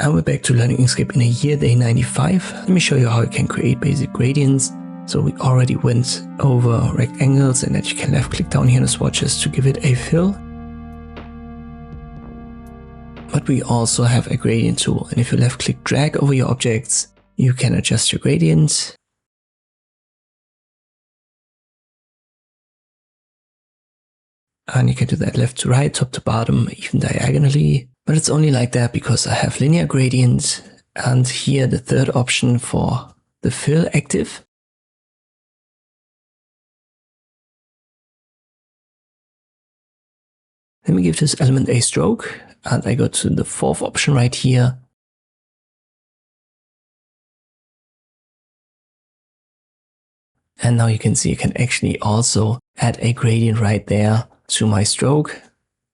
And we're back to learning Inkscape in a year, day 95. Let me show you how you can create basic gradients. So we already went over rectangles and that you can left click down here in the swatches to give it a fill. But we also have a gradient tool, and if you left click drag over your objects, you can adjust your gradient. And you can do that left to right, top to bottom, even diagonally. But it's only like that because I have linear gradient and here the third option for the fill active. Let me give this element a stroke and I go to the fourth option right here. And now you can see I can actually also add a gradient right there to my stroke.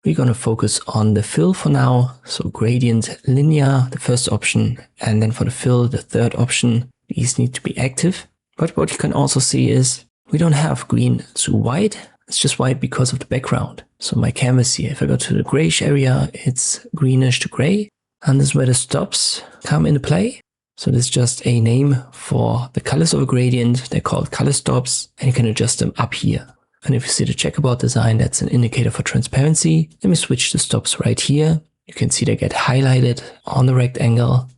We're going to focus on the fill for now. So gradient linear, the first option, and then for the fill, the third option. These need to be active. But what you can also see is we don't have green to white. It's just white because of the background. So my canvas here, if I go to the grayish area, it's greenish to gray. And this is where the stops come into play. So this is just a name for the colors of a gradient. They're called color stops, and you can adjust them up here. And if you see the checkerboard design, that's an indicator for transparency. Let me switch the stops right here. You can see they get highlighted on the rectangle.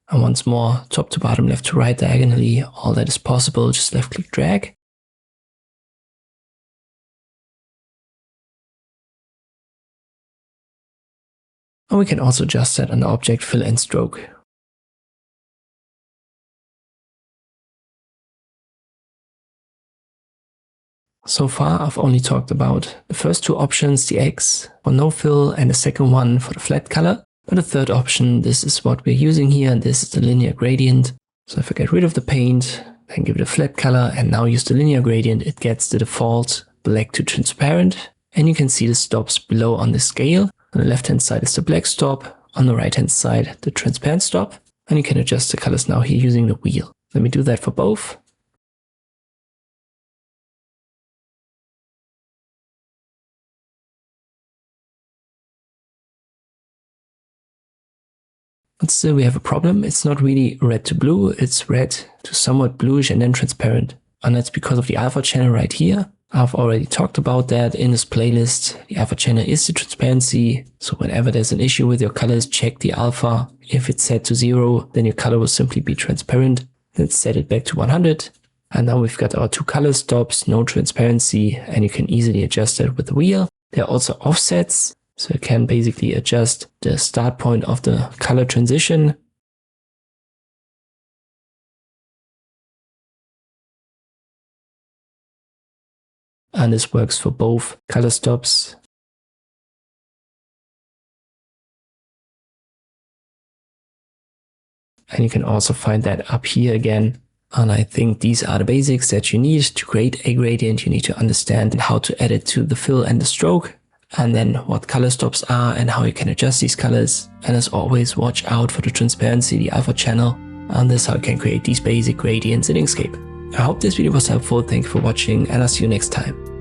And once more, top to bottom, left to right, diagonally, all that is possible. Just left click drag. And we can also adjust that on the object fill and stroke. So far, I've only talked about the first two options, the X for no fill and the second one for the flat color. But the third option, this is what we're using here, and this is the linear gradient. So if I get rid of the paint, then give it a flat color and now use the linear gradient, it gets the default black to transparent. And you can see the stops below on the scale. On the left hand side is the black stop, on the right hand side the transparent stop, and you can adjust the colors now here using the wheel. Let me do that for both. But still we have a problem. It's not really red to blue, it's red to somewhat bluish and then transparent. And that's because of the alpha channel right here. I've already talked about that in this playlist. The alpha channel is the transparency. So whenever there's an issue with your colors, check the alpha. If it's set to 0, then your color will simply be transparent. Let's set it back to 100. And now we've got our two color stops, no transparency, and you can easily adjust that with the wheel. There are also offsets. So you can basically adjust the start point of the color transition. And this works for both color stops. And you can also find that up here again. And I think these are the basics that you need to create a gradient. You need to understand how to add it to the fill and the stroke, and then what color stops are and how you can adjust these colors. And as always, watch out for the transparency, the alpha channel, and this is how you can create these basic gradients in Inkscape. I hope this video was helpful. Thank you for watching, and I'll see you next time.